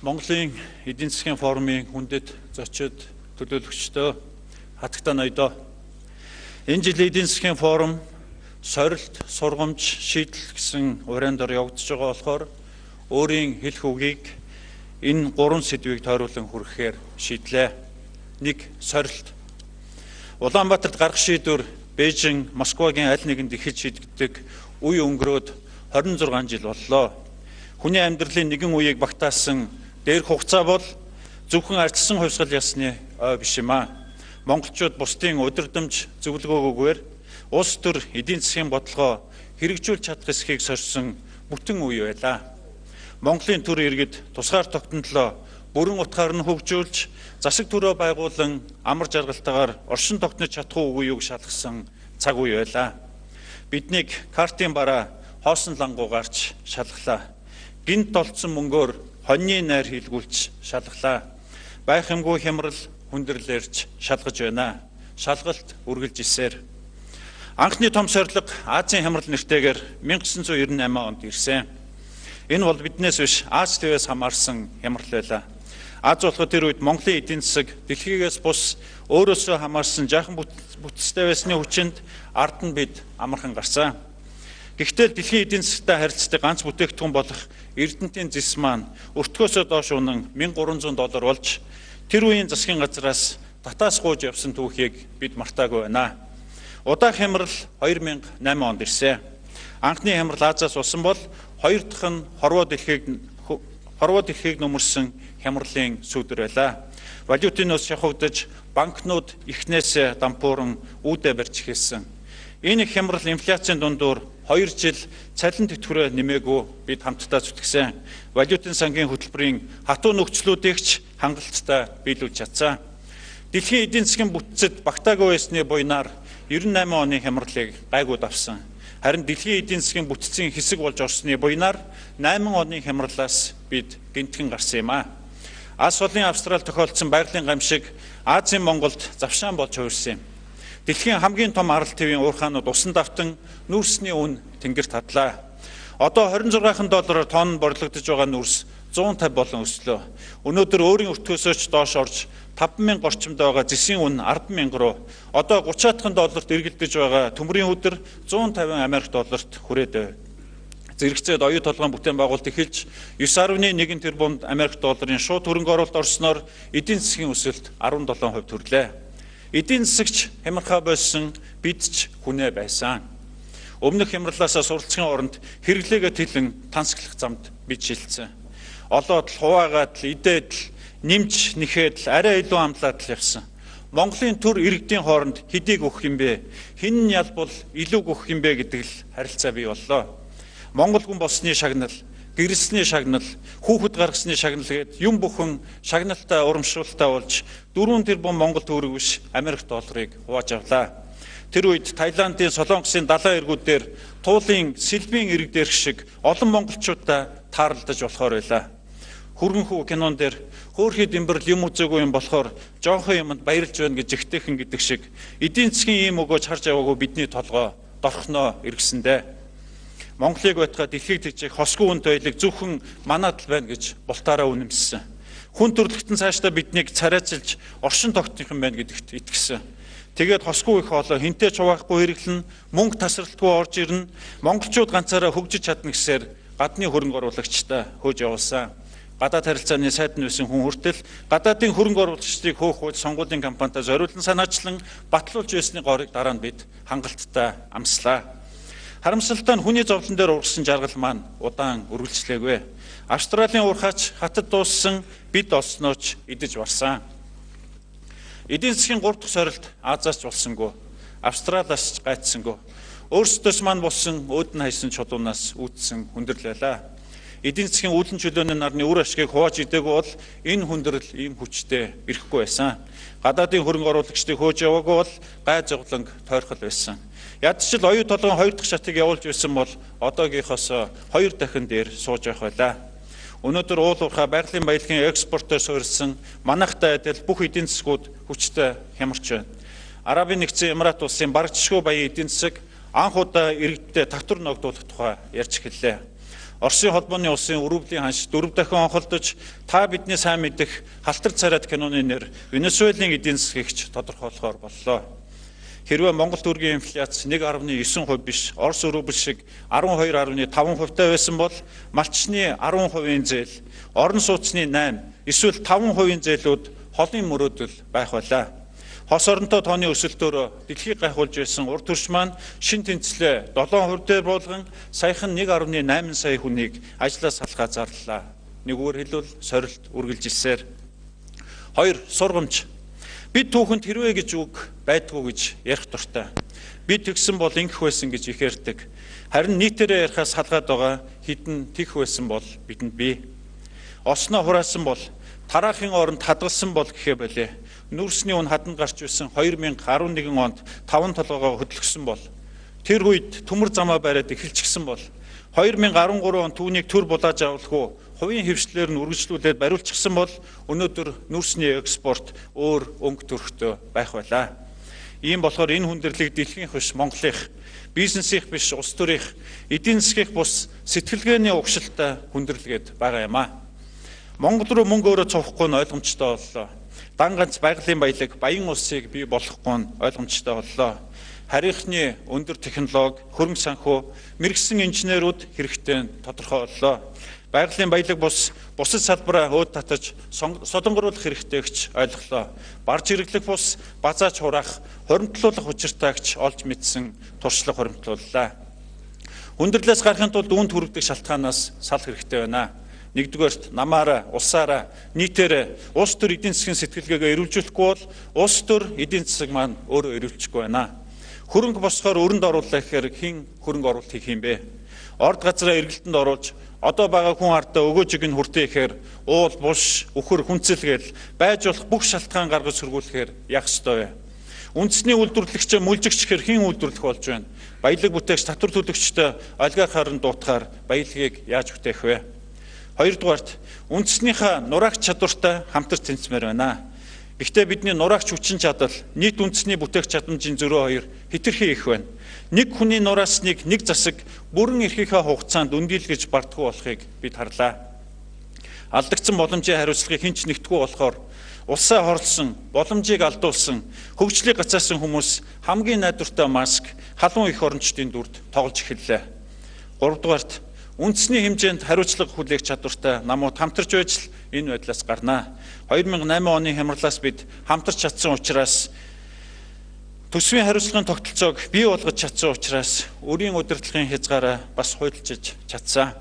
Монголын эдийн засгийн форумын хүндэт зочид төлөөлөгчдөө хатагтай ноёдоо. Энэ жилийн эдийн засгийн форум сорилт, сургамж, шийдэл гэсэн уран дор явагдаж байгаа болохоор өөрийн хэлэх үгийг энэ гурван сэдвийг тойруулан хүргэхээр шийдлээ. 1. Сорилт. Улаанбаатарт гарах шийдвэр Бээжин, Москвагийн аль нэгэнд ихэд шийдэгддэг үе өнгөрөөд 26 жил боллоо. Хүний амьдралын нэгэн үеийг багтаасан дээрх хугацаа бол зөвхөн ардчсан хувьсгал ясны ой биш юм аа. Монголчууд бусдын удирдамж зөвлөгөөгүйгээр улс төр эдийн засгийн бодлогоо хэрэгжүүлж чадах эсхийг сорьсон бүтэн үе байлаа. Монголын төр иргэд тусгаар тогтнолоо бүрэн утгаар нь хөгжүүлж засаг төрөө байгуулан амар жаргалтайгаар оршин тогтнож чадах үгүй юуг шалгасан цаг үе байлаа. Биднийг картын бараа хоосон лангуугаарч шалгалаа. Гинт олдсон мөнгөөр хоньны найр хийлгүүлж шалгалаа. Байх юмгүй хямрал хүндрэлэрч шалгаж байна. Шалгалт үргэлж исээр. Анхны том сорилго Азийн хямрал нэртэйгээр 1998 онд ирсэн. Энэ бол биднээс биш Аз твээс хамаарсан хямрал байлаа. Аз болоход тэр үед Монголын эдийн засаг дэлхийгээс бус өөрөөсөө хамаарсан жаахан бүтцтэй байсны хүчинд ард нь бид амархан гарсан. Гэхдээ дэлхийн эдийн засагтай харилцдаг ганц бүтээгдэхүүн болох Эрдэнэтийн зис маань өртгөөсөө доош унан $1300 болж тэр үеийн засгийн газраас татаас гууж явсан түүхийг бид мартаагүй байна. Удаах хямрал 2008 онд ирсэн. Анхны хямрал Азаас болсон бол хоёр дахь нь хорвоо дэлхийг нөмөрсөн хямралын сүүдэр байлаа. Валютын ус шахагдаж банкнууд ихнээс дампууран үүдэ барьж эхэлсэн. Энэ хямрал инфляцийн дундуур 2 жил цалин тэтгэврээ нэмээгүй бид хамтдаа зүтгэсэн. Валютын сангийн хөтөлбөрийн хатуу нөхцлүүдийгч хангалттай биелүүлж чадсан. Дэлхийн эдийн засгийн бүтцэд багтаагүй байсны буйнаар 98 оны хямралыг гайгүй давсан. Харин дэлхийн эдийн засгийн бүтцийн хэсэг болж орсны буйнаар 8 оны хямралаас бид гинтгэн гарсан юм аа. Ас олон Австрал тохиолдсон байгалийн гамшиг Азийн Монголд завшаан болж хувирсан юм. Дэлхийн хамгийн том арал твийн уурхаанууд усан давтан нүүрсний үн тэнгэрт хадлаа. Одоо $26 тонн борлогдож байгаа нүүрс 150 болон өслөө. Өнөөдөр өөрийн өртгөөсөөч доош орж 5,000 орчимд байгаа зэсийн үн 10,000 руу, одоо $30,000 эргэлдэж байгаа төмрийн өдөр $150 хүрээд байв. Зэрэгцээд оюу толгойн бүтээн байгуулалт эхэлж 9.1 тэрбум $ын шууд хөрөнгө оруулалт орсноор эдийн засгийн өсөлт 17% төрлөө. Эдийн засагч хямрахаа болсон, бид ч хүнээ байсан. Өмнөх хямралаасаа суралцахын оронд хэрэглээгээ тэлэн тансаглах замд бид шилжсэн. Олоод л, хуваагаад л, идээд л, нэмж нэхэд л, арай илүү амлаад л явсан. Монголын төр иргэдийн хооронд хэдийг өгөх юм бэ? Хэн нь ялбал илүү өгөх юм бэ гэдэг л харилцаа бий боллоо. Монгол хүн болсны шагнал, гэрэлсний шагнал, хүүхэд гаргасны шагнал гээд юм бүхэн шагналтай урамшуултаа болж 4 тэрбум Монгол төгрөг биш $1 хувааж авлаа. Тэр үед Таиландын Солонгосын далайн эргүүдээр туулын сэлбийн ирэг дээрх шиг олон монголчуудаа таарлаж болохоор байлаа. Хөргөнхүү кинон дээр хөөрхий дэмбэрл юм үзээгүй юм болохоор жоохон юмд баярлж байна гэж ихтэйхэн гэдэг шиг эдийн засгийн ийм өгөөж харж яваагүй бидний толгой дорхноо эргэсэндээ. Монголыг байтугай дэлхийг тэжих хосгүй үн тойлог зөвхөн манад л байна гэж бултаараа үнэмссэн. Хүн төрлөختөн цаашдаа биднийг царайчилж оршин тогтнох юм байна гэдэгт итгэсэн. Тэгээд хосгүй их хоолой хинтээ чуваахгүй хэрэглэн мөнгө тасралтгүй орж ирнэ. Монголчууд ганцаараа хөгжиж чадна гэсээр гадны хөрөнгө оруулагчтай хөөж явуулсан. Гадаад харилцааны сайд нь байсан хүн хүртэл гадаадын хөрөнгө оруулагчдыг хөөх хууль сонгуулийн кампанитай зориулсан санаачлан батлуулж байсны горыг дараа нь бид хангалттай амслаа. Харамсалтай нь хүний зовлон дээр ургасан жаргал маань удаан үргэлжлээгүй. Австралийн уурхаач хатад дууссан, бид олснооч идэж барсан. Эдийн засгийн 3 дахь сорилт Азаас ч болсонгүй, Австралиас ч гайцсангүй. Өөрсдөөс маань болсон өөдн хайсан чулуунаас үүдсэн хүндрэлээ. Эдийн засгийн үүлэн чөлөөний нарны үр ашгийг хувааж идээгүй бол энэ хүндрэл ийм хүчтэй ирэхгүй байсан. Гадаадын хөрөнгө оруулагчдыг хөөж яваагүй бол гай зовлонг тойрхол байсан. Ядчил оюу толгойн 2 дахь шатыг явуулж байсан бол одоогийнхоос 2 дахин дээр сууж явах байлаа. Өнөөдөр уул уурхай байгалийн баялагын экспортоор суурилсан манайхтай адил бүх эдийн засгууд хүчтэй хямарч байна. Арабын нэгдсэн Эмират улсын барагдшгүй баян эдийн засаг анх удаа иргэдтэй татвар ногдуулах тухай ярьж эхэллээ. Оросын холбооны улсын өрөвлийн ханш 4 дахин онхолдож та бидний сайн мэдэх халтар царайд киноны нэр Венесуелийн эдийн засгийгч тодорхойлохоор боллоо. Хэрвээ Монгол төгрөгийн инфляц 1.9% биш, Орос рубль шиг 12.5% байсан бол малчны 10% зээл, орон сууцны 8, эсвэл 5% зээлүүд холын мөрөөдөл байх байлаа. Хос оронтой тооны өсөлтөөр дэлхийг гайхуулж байсан урд төрш маань шин тэнцлээ 7% дээр буулган саяхан 1.8 сая хүнийг ажлаас салахаа зарлалаа. Нэгүгээр хэлбэл сорилт үргэлжилсээр. 2. Сургамж. Бид түүхэнд хэрвээ гэж үг байдгүй гэж ярих дуртай. Бид тэгсэн бол ингэх байсан гэж их ярьдаг. Харин нийтээрээ ярихаас салгаад байгаа хідэн тэгх байсан бол бидэнд бий. Осноо хураасан бол тараахын оронд хадгалсан бол гэхээ болээ. Нүрсний үн хаданд гарч байсан 2011 онд 5 толгоогоо хөдлөсөн бол тэр үед төмөр замаа бариад эхэлчихсэн бол 2013 он түүнийг төр булааж авалгүй хувийн хвшлээр нь үргэлжлүүлээд бариулчихсан бол өнөөдөр нүрсний экспорт өөр өнгө төрхтэй байх байлаа. Ийм болохоор энэ хүндрэлийг дэлхийнх биш Монголынх, бизнесийнх биш улс төрийнх, эдийн засгийнх бус сэтгэлгээний угшилтай хүндрэлгээд байгаа юм а. Монгол руу мөнгө өөрөө цовхгүй нь ойлгомжтой боллоо. Дан ганц байгалийн баялаг баян улсыг бий болгохгүй нь ойлгомжтой боллоо. Харийнхны өндөр технологи, хөрөнгө санхүү, мэрэгсэн инженерүүд хэрэгтэй тодорхой боллоо. Байгалийн баялаг бус бусад салбараа өөд татаж солонгоруулах хэрэгтэйгч ойлголоо. Барж хэрэглэх бус базаач хураах, хуримтлуулах учиртайгч олж мэдсэн туршлага хуримтлууллаа. Хүндрэлээс гарахын тулд үүнд хүрэгдэх шалтгаанаас сал хэрэгтэй байна. Нэгдүгээрт намаараа, улсаараа, нийтээрээ улс төр эдийн засгийн сэтгэлгээгээ эрүүлжүүлэхгүй бол улс төр эдийн засаг маань өөрөө эрүүлчихгүй байна. Хөрөнгө босгохоор өрөнд оруулах гэхээр хэн хөрөнгө оруулалт хийх юм бэ? Орд газраа эргэлтэнд оруулж одоо байгаа хүн ардаа өгөөжиг нь хүртээ гэхээр уул, булш, үхэр, хүнцэлгээл байж болох бүх шалтгаан гаргаж сөргүүлэхээр яах ёстой вэ? Үндэсний үйлдвэрлэгч мүлжигч гэхээр хэн үйлдвэрлэх болж байна? Баялаг бүтээгч татвар төлөгчтэй олигархаар нь дуутахаар баялагийг яаж бүтээх вэ? Хоёрдугаарт үндэснийхээ нураагч чадвартай хамтарч тэнцмээр байна. Гэхдээ бидний нураагч хүчин чадал нийт үндэсний бүтээх чадамжийн зөрөө 2 хэтэрхий их байна. Нэг хүний нураасныг нэг засаг бүрэн эрхийнхээ хугацаанд өндийлгэж бардгүй болохыг бид харлаа. Алдагдсан боломжийн хариуцлагыг хинч нэгтгэхгүй болохоор улсаа хорлсон, боломжийг алдуулсан, хөгжлийг гацаасан хүмүүс хамгийн найдвартай маск, халуун эх орончдын дүрд тоглож эхэллээ. Гуравдугаарт үндэсний хэмжээнд хариуцлага хүлээх чадвартай намууд хамтарч байж л энэ байдлаас гарнаа. 2008 оны хямралаас бид хамтарч чадсан учраас төсвийн хариуцлагын тогтолцоог бий болгож чадсан учраас өрийн удирдлагын хязгаараа бас хуульчилж чадсан.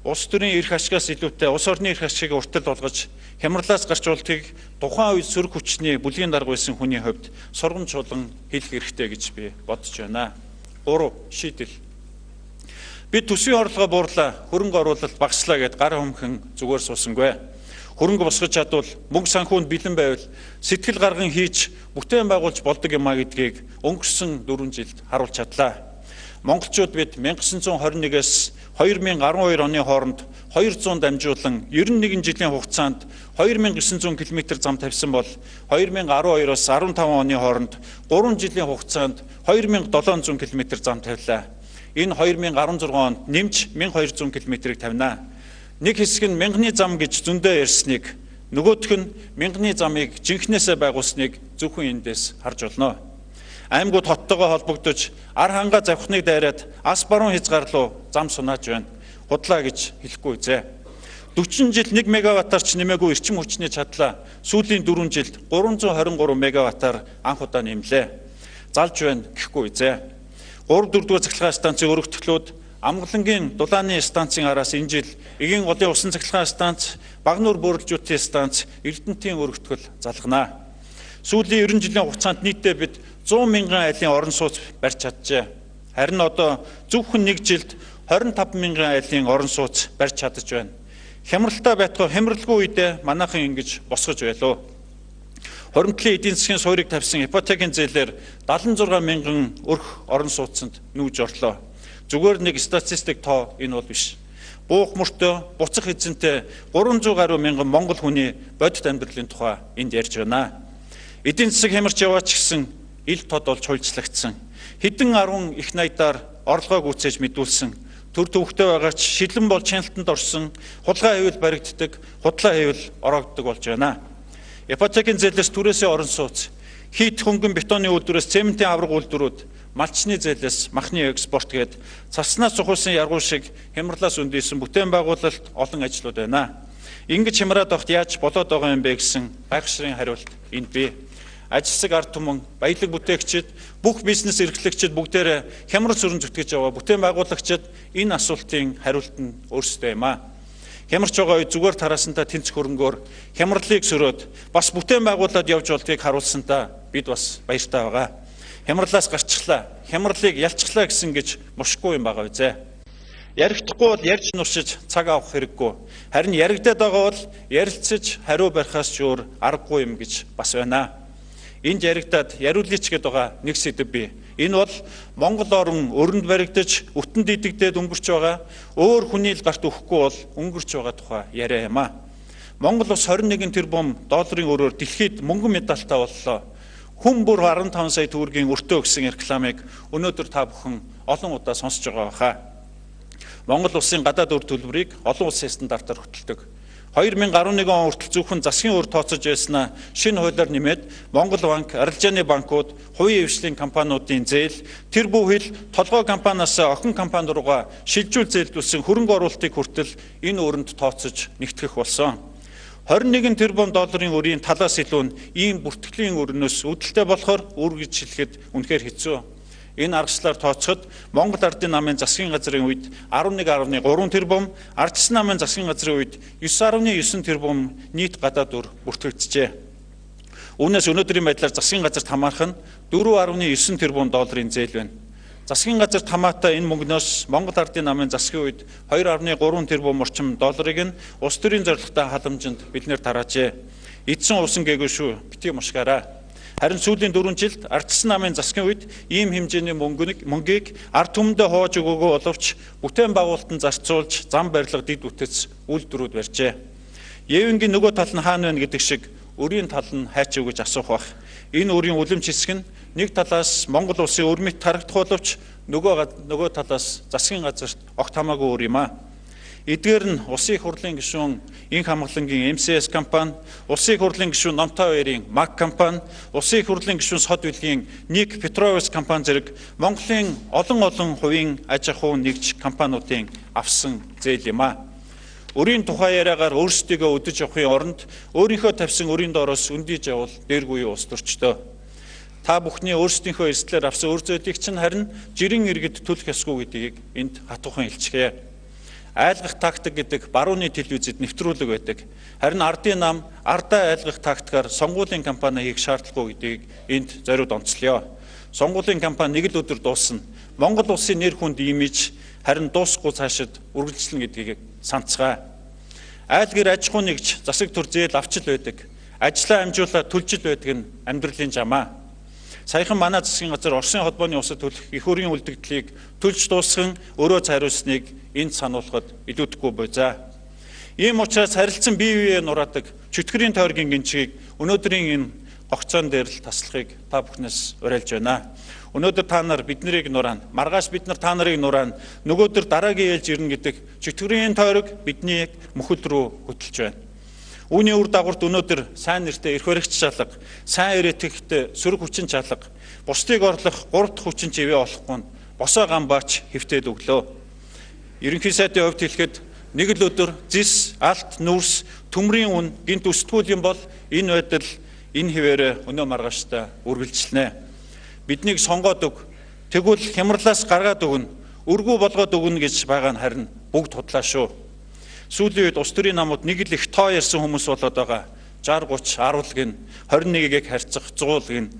Улс төрийн эрх ашигаас илүүтэй улс орны эрх ашигыг уртал болгож хямралаас гарч болтыг тухайн үед сөрөг хүчний бүлгийн дарга байсан хүний хувьд сургамж чуулган хэлэх хэрэгтэй гэж би бодож байна. 3. Шийдэл. Бид төсвийн орлогоо буурлаа, хөрөнгө оруулалт багаслаа гэд гар хөмхөн зүгээр суусангүй. Хөрөнгө босгож чадвал, мөнгө санхүүнд бэлэн байвал сэтгэл гарган хийж бүтээн байгуулж болдог юмаа гэдгийг өнгөрсөн 4 жилд харуулж чадлаа. Монголчууд бид 1921-ээс 2012 оны хооронд 200 дамжуулан 91 жилийн хугацаанд 2900 км зам тавьсан бол 2012-оос 15 оны хооронд 3 жилийн хугацаанд 2700 км зам тавилаа. Энэ 2016 онд нэмж 1200 км-ийг тавина. Нэг хэсэг нь мянганы зам гэж зөндөө ярьсныг, нөгөөх нь мянганы замыг жинхнээсээ байгуулсныг зөвхөн эндээс харж болно. Аймагуд хоттойгоо холбогдож, ар хангаа завхныг дайраад ас баруун хязгаарлуу зам сунааж байна. Худлаа гэж хэлэхгүй зэ. 40 жил 1 мегаваттаар ч нэмээгүй эрчим хүчний чадлаа сүүлийн 4 жилд 323 мегаваттаар анх удаа нэмлээ. Залж байна гэхгүй зэ. 3-4 цахилгаан станцын өргөтгөлүүд Амгалангийн дулааны станцын араас энэ жил Эгийн голын усан цахилгаан станц, Багнуур бөөрөлжүүдийн станц, Эрдэнэтийн өргөтгөл залганаа. Сүүлийн 90 жилийн хугацаанд нийтдээ бид 100 мянган айлын орон сууц барьж чаджээ. Харин одоо зөвхөн 1 жилд 25 мянган айлын орон сууц барьж чадаж байна. Хямралтай байтугай хямралгүй үедээ манайхан ингэж босгож байлоо. Хуримтлын эдийн засгийн суурийг тавьсан ипотекийн зээлээр 76 мянган өрх орон сууцанд нүүж орлоо. Зүгээр нэг статистик тоо энэ бол биш. Буух мөртөө, буцах эзэнтэй 300 гаруй мянган монгол хүний бодит амьдралын тухай энд ярьж байна. Эдийн засаг хямарч яваач гэсэн ил тод болж хуульчлагдсан. Хэдэн 10 их найдаар орлогоо гүйцээж мэдүүлсэн төр төвхтэй байгаа ч шилэн бол чаналтанд орсон хулгай хэвэл баригддаг, худлаа хэвэл ороогддог болж байна. Ипотекийн зээлээс түрээсээ орон сууц, хийт хөнгөн бетоны үйлдвэрээс цементийн авраг үйлдвэрүүд, малчны зээлээс махны экспорт гээд цаснаас цухуулсан яргуу шиг хямралаас үндийсэн бүтээн байгуулалт олон ажлууд байна. Ингэж хямраад авахт яаж болоод байгаа юм бэ гэсэн гайхшрын хариулт энд бий. Ажилсаг ард түмэн, баялаг бүтээгчид, бүх бизнес эрхлэгчид бүгдээрээ хямрал сүрэн зүтгэж яваа бүтээн байгуулагчид энэ асуултын хариулт нь өөрсдөө юм аа. Хямарч байгаа үе зүгээр тараасантаа тэнцэх хөрөнгөөр хямралыг сөрөөд бас бүтээн байгуулад явж болдгийг харуулсантаа бид бас баяртай байгаа. Хямралаас гарчихлаа, хямралыг ялчглаа гэсэн гэж мушгүй юм байгаа үзээ. Ярихдахгүй бол ярьж нуршиж цаг авах хэрэггүй. Харин яригдаад байгаа бол ярилцаж хариу барихаас ч өөр аргагүй юм гэж бас байна. Энд яригдаад яриулъяч гээд байгаа нэг сэдэв бий. Энэ бол Монгол орн өрөнд баригдаж, үтэнд идэгдээд өнгөрч байгаа, өөр хүний л гарт өгөхгүй бол өнгөрч байгаа тухай яриа юм аа. Монгол улс 21 тэрбум долларын өрөөр дэлхийд мөнгөн медальтай боллоо. Хүн бүр 15 сая төгрөгийн өртөө гэсэн рекламыг өнөөдөр та бүхэн олон удаа сонсож байгаа хаа. Монгол улсын гадаад үр төлбөрийг олон улсын стандартаар хөтэлдэг. 2011 он хүртэл зөвхөн засгийн өр тооцож байснаа шинэ хуулиар нэмээд Монгол банк, арилжааны банкуд, хувийн эвслийн компаниудын зээл, тэр бүхэл толгой компаниас охин компани руугаа шилжүүл зээлдүүлсэн хөрөнгө оруулалтыг хүртэл энэ өрөнд тооцож нэгтгэх болсон. 21 тэрбум долларын өрийн талаас илүү нь ийм бүртгэлийн өрнөөс үүдэлтэй болохоор үргэлж хэлэхэд үнэхээр хэцүү. Энэ аргачлалаар тооцоход Монгол Ардын намын засгийн газрын үед 11.3 тэрбум, Ардчилсан намын засгийн газрын үед 9.9 тэрбум нийт гадаад үр бүртгэгджээ. Үүнээс өнөөдрийн байдлаар засгийн газарт хамаарах нь 4.9 тэрбум долларын зээл байна. Засгийн газарт хамаатай энэ мөнгнөөс Монгол Ардын намын засгийн үед 2.3 тэрбум орчим долларыг нь улс төрийн зорилготой халамжинд биднээр тараажээ. Эдсэн усан гээгүй шүү, битгий мушгаараа. Харин сүүлийн 4 жилд Ардчилсан намын засгийн үед ийм хэмжээний мөнгийг ард түмэндээ хувааж өгөөгөө боловч бүтээн байгуулалтанд зарцуулж зам барилга дэд үтц үйлдвэрүүд барьжээ. Евенгийн нөгөө тал нь хаана байна гэдэг шиг өрийн тал нь хайч юу гэж асуух бах. Энэ өрийн үлэмж хэсэг нь нэг талаас Монгол улсын өр мэт харагдах боловч нөгөө талаас засгийн газарт огт хамаагүй өр юм аа. Эдгээр нь Улсын их хурлын гишүүн Инх хамгаалангийн МСС компани, Улсын их хурлын гишүүн Номтой хоёрын МАГ компани, Улсын их хурлын гишүүн Сод билгийн Ник Петровс компани зэрэг Монголын олон хувийн аж ахуй нэгж компаниудын авсан зээл юм аа. Өрийн тухай яриагаар өөрсдийгөө өдөж явахын оронд өөрийнхөө тавьсан өрийн доороос өндийж явал дээргүй улс төрчдөө. Та бүхний өөрсдийнхөө эрсдлээр авсан өр зээлийг чинь харин жирийн иргэд төлөх ёсгүй гэдгийг энд хатуухан илчгээ. Айлгах тактик гэдэг барууны телевизэд нэвтрүүлэг байдаг. Харин ардын нам ардаа айлгах тактикаар сонгуулийн кампани хийх шаардлагагүй гэдгийг энд зориуд онцлоё. Сонгуулийн кампани нэг л өдөр дуусна. Монгол улсын нэр хүнд имиж харин дуусахгүй цаашид үргэлжлэнэ гэдгийг санацгаа. Айл гэр аж ахуй нэгж засаг түр зээл авчил байдаг. Ажлаа амжуулаад төлжил байдаг нь амьдралын жамаа. Саяхан манай засгийн газар Оросын холбооны усад төлөх их өрийн үлдэгдлийг төлж дуусган өрөө цайруулсныг энд сануулхад илүүдэхгүй буйзаа. Ийм учраас харилцан бие биеэ нураадаг чөтгөрийн тойргийн гинчгийг өнөөдрийн энэ гогцоон дээр л таслахыг та бүхнээс уриалж байна. Өнөөдөр та нар биднийг нураана, маргааш бид нар та нарыг нураана, нөгөөдөр дараагийн ээлж ирнэ гэдэг чөтгөрийн тойрог биднийг мөхөл рүү хөтлж байна. Үүний үр дагаварт өнөөдөр сайн нэртэй эрх баригч шалга, сайн ирээтгэхтэй сөрөг хүчин чалга, бусдыг орлох 3 дахь хүчин чивээ олохгүй нь босоо гамбаач хэвтээд өглөө. Ерөнхий сайдын хувьд хэлэхэд нэг л өдөр зис, алт, нүрс, төмрийн үн гинт өсдгүүл юм бол энэ байдал энэ хിവэрэ өнөө маргааштай үргэлжилнэ. Биднийг сонгоод өг, тэгвэл хямралаас гаргаад өгнө, өргүү болгоод өгнө гэж байгаа нь харин бүгд худлаа шүү. Сүүлийн үед улс төрийн намууд нэг л их тоо ярьсан хүмүүс болоод байгаа. 60 30 аруулг нь 21-ийг харьцах 100 гин.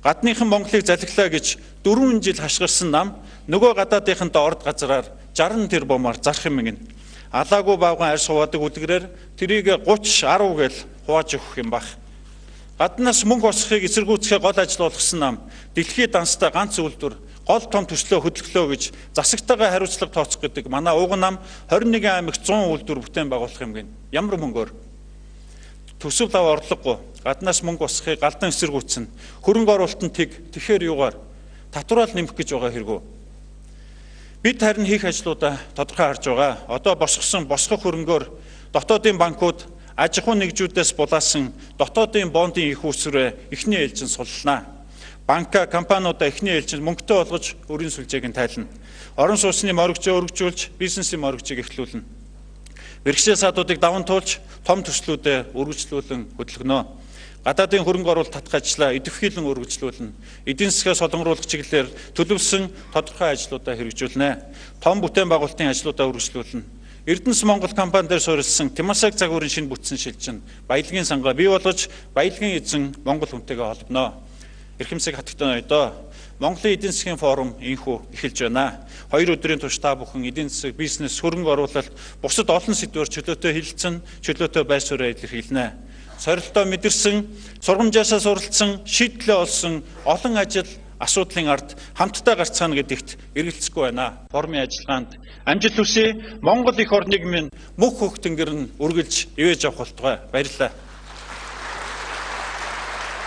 Гадныхан Монголыг залглаа гэж 4 жил хашгирсан нам нөгөө гадаадынхантай орд газраар 60 тэрбумаар зарах юм гин. Алаагүй бавган арьс хуваадаг үлгэрээр тэрийг 30 10 гэл хувааж өгөх юм баг. Гаднаас мөнгө осохыг эсэргүүцэхээ гол ажил болгосон нам дэлхийд данстай ганц үйлдвэр гол том төслөө хөдөлгөлөө гэж засагтайгаа хариуцлага тооцох гэдэг манай уг нам 21 аймагт 100 үйлдвэр бүтээн байгуулах юм гин. Ямар мөнгөөр төсөв лав орлогогүй гаднаас мөнгө босхыг галдан эсэргүүцэн хөрөнгө оруулалтын тэгэхээр юугаар татвараар нэмэх гэж байгаа хэрэггүй. Бид харин хийх ажлуудаа тодорхой харж байгаа. Одоо босгох хөрөнгөөр дотоодын банкуд аж ахуй нэгжүүдээс булаасан дотоодын бондын их үүсвэрээ эхний ээлжин суллана. Банка компаниудаа эхний ээлжинд мөнгөтэй болгож өрийн сүлжээг нь тайлна. Орон сууцны моргожоо өргөжүүлж бизнесийн моргожийг эхлүүлнэ. Бэрхшээл саадуудыг даван туулж том төслүүдэд үргэлжлүүлэн хөдөлгөнө. Гадаадын хөрөнгө оруулалт татах ажлаа идэвхжүүлэн үргэлжлүүлнэ. Эдийн засгаа солонгоруулах чиглэлээр төлөвлөсөн тодорхой ажлуудаа хэрэгжүүлнэ. Том бүтээн байгуулалтын ажлуудаа үргэлжлүүлнэ. Эрдэнэс Монгол компани дээр суурилсан Тимашааг загварын шинэ бүтцэн шилжин баялагын сангаа бий болгож баялагын эзэн Монгол хүнтэйгээ холбоно. Эрхэмсэг хатагтай ноёдоо Монголын эдийн засгийн форум инхүү эхэлж байна. 2 өдрийн турш та бүхэн эдийн засаг, бизнес, хөрөнгө оруулалт, бусад олон сэдвээр чөлөөтэй хэлэлцэн, чөлөөтэй байр суурьаа илэрхийлнэ. Сорилтоо мэдэрсэн, сургамжаасаа суралцсан, шийдлээ олсон олон ажил асуудлын ард хамтдаа гарцгаана гэдэгт эргэлзэхгүй байна. Форумын ажиллагаанд амжилт хүсье. Монгол эх орныг минь мөнх хөх тэнгэр нь үргэлж ивэж авах болтугай. Баярлалаа.